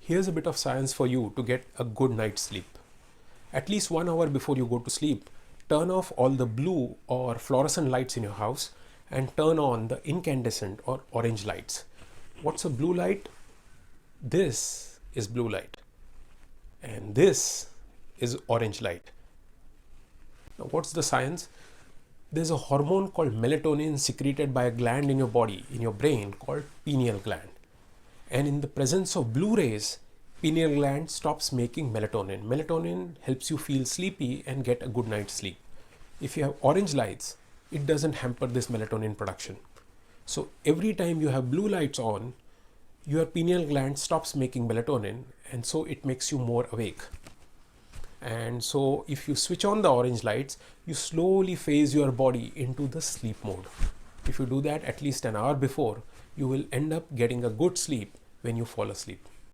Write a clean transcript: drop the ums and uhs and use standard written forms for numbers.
Here's a bit of science for you to get a good night's sleep. At least 1 hour before you go to sleep, turn off all the blue or fluorescent lights in your house and turn on the incandescent or orange lights. What's a blue light? This is blue light. And this is orange light. Now, what's the science? There's a hormone called melatonin secreted by a gland in your body, in your brain, called pineal gland. And in the presence of blue rays, pineal gland stops making melatonin. Melatonin helps you feel sleepy and get a good night's sleep. If you have orange lights, it doesn't hamper this melatonin production. So every time you have blue lights on, your pineal gland stops making melatonin, and so it makes you more awake. And so if you switch on the orange lights, you slowly phase your body into the sleep mode. If you do that at least an hour before, you will end up getting a good sleep when you fall asleep.